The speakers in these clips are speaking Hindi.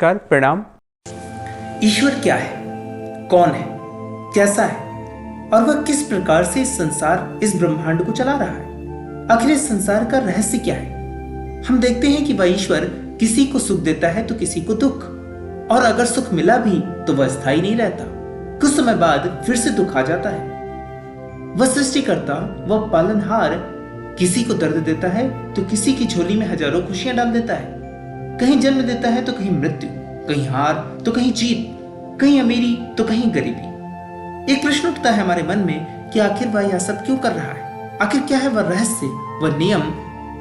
नमस्कार, प्रणाम। ईश्वर क्या है, कौन है, कैसा है और वह किस प्रकार से इस संसार, इस ब्रह्मांड को चला रहा है? आखिर इस संसार का रहस्य क्या है? हम देखते हैं कि वह ईश्वर किसी को सुख देता है तो किसी को दुख, और अगर सुख मिला भी तो वह स्थायी नहीं रहता। कुछ समय बाद फिर से दुख आ जाता है। वह सृष्टिकर्ता, वह पालनहार किसी को दर्द देता है तो किसी की झोली में हजारों खुशियां डाल देता है। कहीं जन्म देता है तो कहीं मृत्यु, कहीं हार तो कहीं जीत, कहीं अमीरी तो कहीं गरीबी। एक प्रश्न उठता है हमारे मन में कि आखिर वह यह सब क्यों कर रहा है? आखिर क्या है वह रहस्य, वह नियम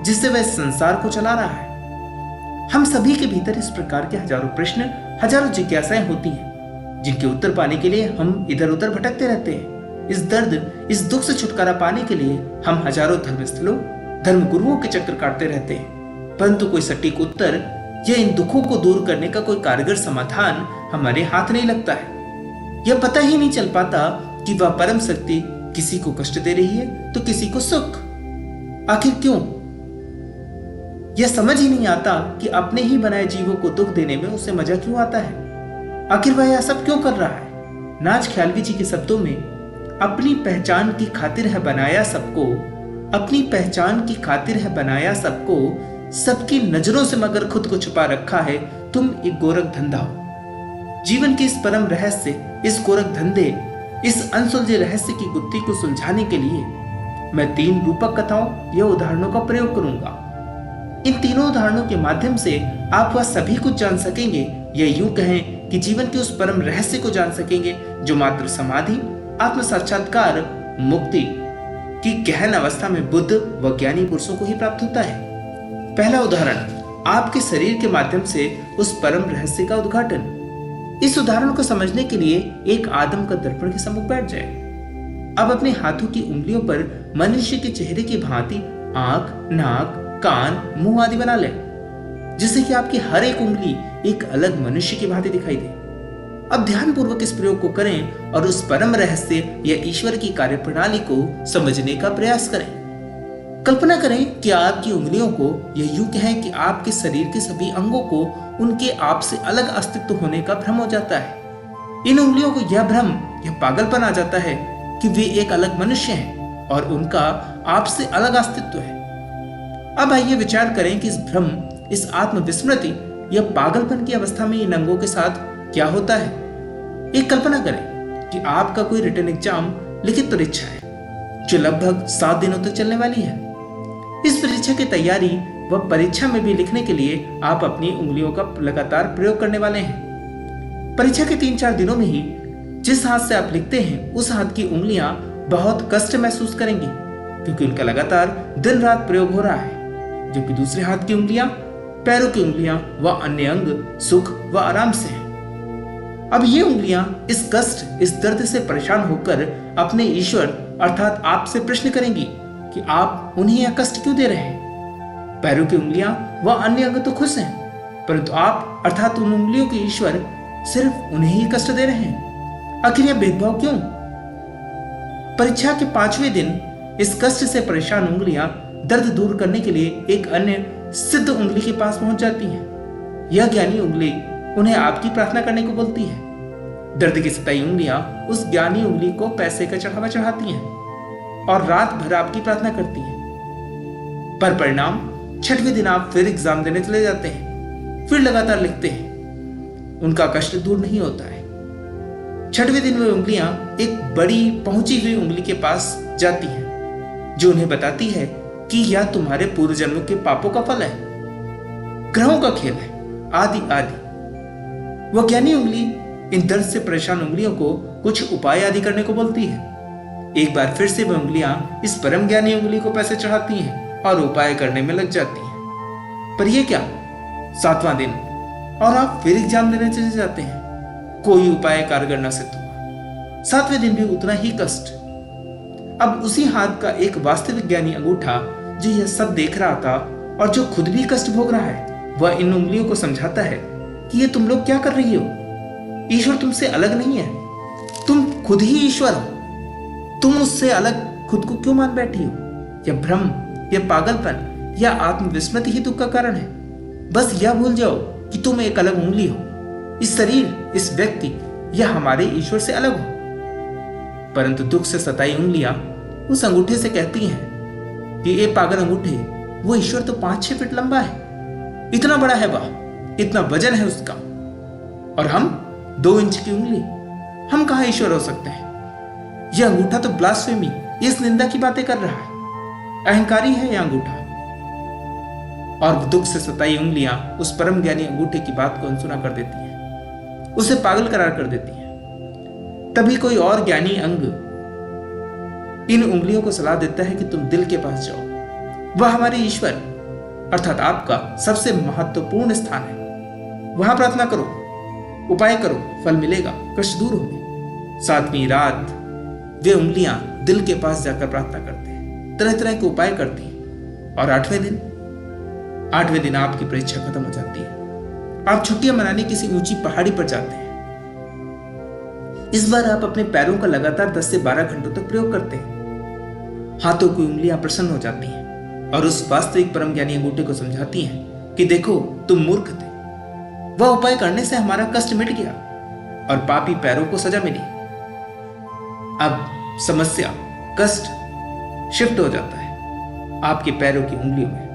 जिससे वह इस संसार को चला रहा है? हम सभी के भीतर इस प्रकार के हजारों प्रश्न, हजारों जिज्ञासाएं होती हैं, जिनके उत्तर पाने के लिए हम इधर उधर भटकते रहते हैं। इस दर्द, इस दुख से छुटकारा पाने के लिए हम हजारों धर्मस्थलों, धर्म गुरुओं के चक्कर काटते रहते हैं, परंतु कोई सटीक उत्तर या इन दुखों को दूर करने का कोई कारगर समाधान हमारे हाथ नहीं लगता है। यह पता ही नहीं चल पाता कि वह परम शक्ति किसी को कष्ट दे रही है तो किसी को सुख। आखिर क्यों? यह समझ ही नहीं आता कि अपने ही बनाए जीवों को दुख देने में उसे मजा क्यों आता है। आखिर वह यह सब क्यों कर रहा है? नाज ख्यालवी जी के शब्दों में, अपनी पहचान की खातिर है बनाया सबको, अपनी पहचान की खातिर है बनाया सबको, सबकी नजरों से मगर खुद को छुपा रखा है तुम एक गोरख धंधा हो। जीवन के इस परम रहस्य, इस गोरख धंधे, इस अनसुलझे रहस्य की गुत्थी को सुलझाने के लिए मैं 3 रूपक कथाओं या उदाहरणों का प्रयोग करूंगा। इन तीनों उदाहरणों के माध्यम से आप वह सभी कुछ जान सकेंगे, या यूं कहें कि जीवन के उस परम रहस्य को जान सकेंगे जो मात्र समाधि, आत्म साक्षात्कार, मुक्ति की गहन अवस्था में बुद्ध व ज्ञानी पुरुषों को ही प्राप्त होता है। पहला उदाहरण, आपके शरीर के माध्यम से उस परम रहस्य का उद्घाटन। इस उदाहरण को समझने के लिए एक आदम का दर्पण के सम्मुख बैठ जाए। अब अपने हाथों की उंगलियों पर मनुष्य के चेहरे की भांति आंख, नाक, कान, मुंह आदि बना लें, जिससे कि आपकी हर एक उंगली एक अलग मनुष्य की भांति दिखाई दे। अब ध्यान पूर्वक इस प्रयोग को करें और उस परम रहस्य या ईश्वर की कार्यप्रणाली को समझने का प्रयास करें। कल्पना करें कि आपकी उंगलियों को, या यूं कहें कि आपके शरीर के सभी अंगों को उनके आप से अलग अस्तित्व होने का भ्रम हो जाता है। इन उंगलियों को यह भ्रम, यह पागलपन आ जाता है कि वे एक अलग मनुष्य हैं और उनका आपसे अलग अस्तित्व है। अब आइए विचार करें कि इस भ्रम, इस आत्मविस्मृति या पागलपन की अवस्था में इन अंगों के साथ क्या होता है। एक कल्पना करें कि आपका कोई रिटन एग्जाम, लिखित परीक्षा है जो लगभग 7 दिनों तक चलने वाली है। इस परीक्षा की तैयारी व परीक्षा में भी लिखने के लिए आप अपनी उंगलियों का लगातार प्रयोग करने वाले हैं। परीक्षा के 3-4 दिनों में ही जिस हाथ से आप लिखते हैं उस हाथ की उंगलियां बहुत कष्ट महसूस करेंगी, क्योंकि उनका लगातार दिन रात प्रयोग हो रहा है, जबकि दूसरे हाथ की उंगलियां, पैरों की उंगलियां व अन्य अंग सुख व आराम से हैं। अब ये उंगलियां इस कष्ट, इस दर्द से परेशान होकर अपने ईश्वर अर्थात आपसे प्रश्न करेंगी कि आप उन्हें यह कष्ट क्यों दे रहे हैं। पैरों की उंगलियां व अन्य अंग तो खुश हैं, परंतु आप अर्थात उन उंगलियों के ईश्वर सिर्फ उन्हें ही कष्ट दे रहे हैं। आखिर यह भेदभाव क्यों? परीक्षा के 5वें दिन इस कष्ट से परेशान उंगलियां दर्द दूर करने के लिए एक अन्य सिद्ध उंगली के पास पहुंच जाती हैं। यह ज्ञानी उंगली उन्हें आपकी प्रार्थना करने को बोलती है। दर्द की सताई उंगलियां उस ज्ञानी उंगली को पैसे का चढ़ावा चढ़ाती हैं और रात भर आपकी प्रार्थना करती हैं। पर परिणाम, 6वें दिन आप फिर एग्जाम देने चले जाते हैं, फिर लगातार लिखते हैं, उनका कष्ट दूर नहीं होता है। 6वें दिन वे उंगलियां एक बड़ी पहुंची हुई उंगली के पास जाती हैं, जो उन्हें बताती है कि यह तुम्हारे पूर्व जन्मों के पापों का फल है, ग्रहों का खेल है, आदि आदि। वह ज्ञानी उंगली इन दर्द से परेशान उंगलियों को कुछ उपाय आदि करने को बोलती है। एक बार फिर से वह उंगलियां इस परम ज्ञानी उंगली को पैसे चढ़ाती हैं और उपाय करने में लग जाती हैं। पर यह क्या, 7वां दिन और आप फिर एग्जाम देने चले जाते हैं, कोई उपाय कारगर न सिद्ध हुआ। 7वें दिन भी उतना ही कष्ट। अब उसी हाथ का एक वास्तविक ज्ञानी अंगूठा, जो यह सब देख रहा था और जो खुद भी कष्ट भोग रहा है, वह इन उंगलियों को समझाता है कि ये तुम लोग क्या कर रही हो। ईश्वर तुमसे अलग नहीं है, तुम खुद ही ईश्वर हो। तुम उससे अलग खुद को क्यों मान बैठी हो? यह भ्रम, यह पागलपन, यह आत्मविस्मृति ही दुख का कारण है। बस यह भूल जाओ कि तुम एक अलग उंगली हो, इस शरीर, इस व्यक्ति या हमारे ईश्वर से अलग हो। परंतु दुख से सताई उंगलियां उस अंगूठे से कहती हैं कि ये पागल अंगूठे, वो ईश्वर तो 5-6 फीट लंबा है, इतना बड़ा है वह, इतना वजन है उसका, और हम 2 इंच की उंगली, हम कहां ईश्वर हो सकते हैं। यह अंगूठा तो ब्लास्फेमी, इस निंदा की बातें कर रहा है। अहंकारी है यह अंगूठा। और दुख से सताई उंगलियां उस परम ज्ञानी अंगूठे की बात को अनसुना कर देती हैं, उसे पागल करार कर देती हैं। तभी कोई और ज्ञानी अंग इन उंगलियों को सलाह देता है कि तुम दिल के पास जाओ, वह हमारे ईश्वर अर्थात आपका सबसे महत्वपूर्ण स्थान है। वहां प्रार्थना करो, उपाय करो, फल मिलेगा, कष्ट दूर होंगे। 7वीं रात वे उंगलियां दिल के पास जाकर प्रार्थना करते हैं, तरह तरह के उपाय करती हैं। और 8वें दिन आपकी परीक्षा खत्म हो जाती है। आप छुट्टियां मनाने किसी ऊंची पहाड़ी पर जाते हैं। इस बार आप अपने पैरों का लगातार 10 से 12 घंटों तक प्रयोग करते हैं। हाथों की उंगलियां प्रसन्न हो जाती हैं और उस वास्तविक परम ज्ञानी अंगूठे को समझाती हैं कि देखो, तुम मूर्ख थे, वह उपाय करने से हमारा कष्ट मिट गया और पापी पैरों को सजा मिली। अब समस्या, कष्ट शिफ्ट हो जाता है आपके पैरों की उंगलियों में।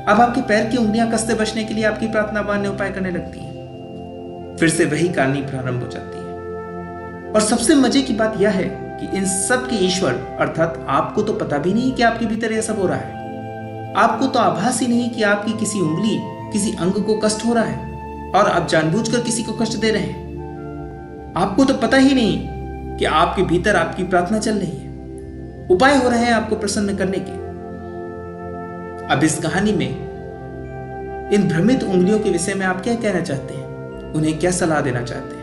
अब आपके पैर की उंगलियां कष्ट से बचने के लिए आपकी प्रार्थना मान्य उपाय करने लगती हैं। फिर से वही कहानी प्रारंभ हो जाती है। और सबसे मजे की बात यह है कि इन सब के ईश्वर अर्थात आपको तो पता भी नहीं कि आपके भीतर यह सब हो रहा है। आपको तो आभास ही नहीं कि आपकी किसी उंगली, किसी अंग को कष्ट हो रहा है और आप जानबूझकर किसी को कष्ट दे रहे हैं। आपको तो पता ही नहीं कि आपके भीतर आपकी प्रार्थना चल रही है, उपाय हो रहे हैं आपको प्रसन्न करने के। अब इस कहानी में इन भ्रमित उंगलियों के विषय में आप क्या कहना चाहते हैं? उन्हें क्या सलाह देना चाहते हैं?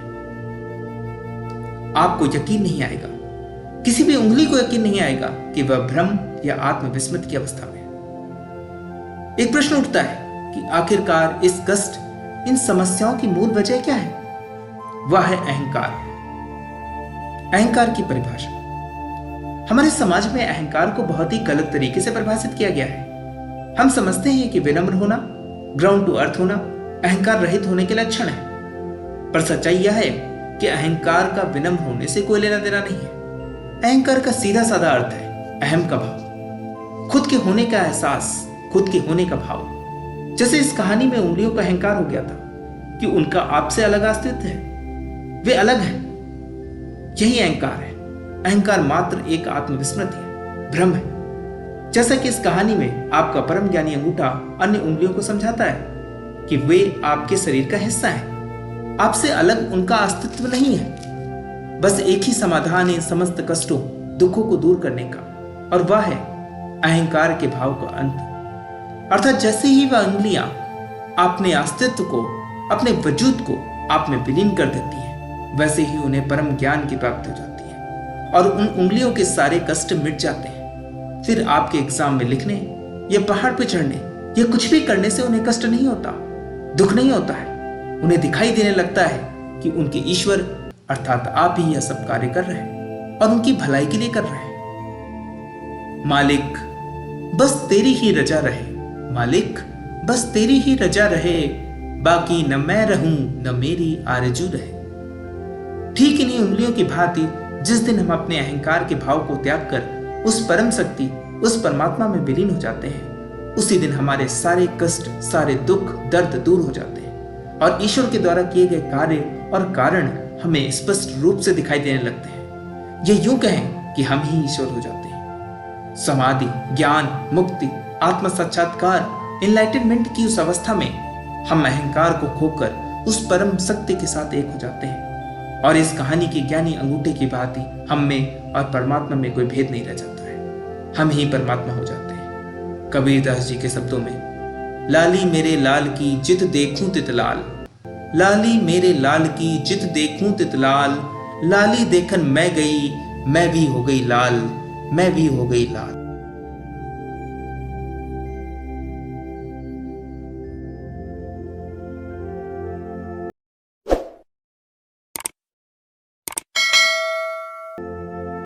आपको यकीन नहीं आएगा, किसी भी उंगली को यकीन नहीं आएगा कि वह भ्रम या आत्मविस्मृत की अवस्था में है। एक प्रश्न उठता है कि आखिरकार इस कष्ट, इन समस्याओं की मूल वजह क्या है? वह है अहंकार। अहंकार की परिभाषा, हमारे समाज में अहंकार को बहुत ही गलत तरीके से परिभाषित किया गया है। हम समझते हैं कि विनम्र होना, ग्राउंड टू अर्थ होना अहंकार रहित होने के लक्षण है। पर सच्चाई यह है कि अहंकार का विनम्र होने से कोई लेना देना नहीं है। अहंकार का सीधा साधा अर्थ है अहम का भाव, खुद के होने का एहसास, खुद के होने का भाव। जैसे इस कहानी में उंगलियों का अहंकार हो गया था कि उनका आपसे अलग अस्तित्व है, वे अलग हैं। यही अहंकार है। अहंकार मात्र एक आत्मविस्मृति है, भ्रम है। जैसा कि इस कहानी में आपका परम ज्ञानी अंगूठा अन्य उंगलियों को समझाता है कि वे आपके शरीर का हिस्सा है, आपसे अलग उनका अस्तित्व नहीं है। बस एक ही समाधान है इन समस्त कष्टों, दुखों को दूर करने का, और वह है अहंकार के भाव का अंत। अर्थात जैसे ही वह उंगलियां अपने अस्तित्व को, अपने वजूद को आप में विलीन कर देती हैं, वैसे ही उन्हें परम ज्ञान की प्राप्ति हो जाती है और उन उंगलियों के सारे कष्ट मिट जाते हैं। फिर आपके एग्जाम में लिखने या पहाड़ पर चढ़ने या कुछ भी करने से उन्हें कष्ट नहीं होता, दुख नहीं होता है। उन्हें दिखाई देने लगता है कि उनके ईश्वर अर्थात आप ही यह सब कार्य कर रहे हैं और उनकी भलाई के लिए कर रहे हैं। मालिक बस तेरी ही रजा रहे, मालिक बस तेरी ही रजा रहे, बाकी न मैं रहूं न मेरी आरजू रहे। ठीक इन्हीं उंगलियों की भांति जिस दिन हम अपने अहंकार के भाव को त्याग कर उस परम शक्ति, उस परमात्मा में विलीन हो जाते हैं, उसी दिन हमारे सारे कष्ट, सारे दुख, दर्द दूर हो जाते हैं और ईश्वर के द्वारा किए गए कार्य और कारण हमें स्पष्ट रूप से दिखाई देने लगते हैं। यह यूं कहें कि हम ही ईश्वर हो जाते हैं। समाधि, ज्ञान, मुक्ति, आत्म साक्षात्कार, एनलाइटनमेंट की उस अवस्था में हम अहंकार को खोकर उस परम शक्ति के साथ एक हो जाते हैं और इस कहानी के ज्ञानी अंगूठे की भांति हम में और परमात्मा में कोई भेद नहीं रह जाता है। हम ही परमात्मा हो जाते हैं। कबीरदास जी के शब्दों में, लाली मेरे लाल की जित देखूं तित लाल, लाली मेरे लाल की जित देखूं तित लाल, लाली देखन मैं गई, मैं भी हो गई लाल, मैं भी हो गई लाल।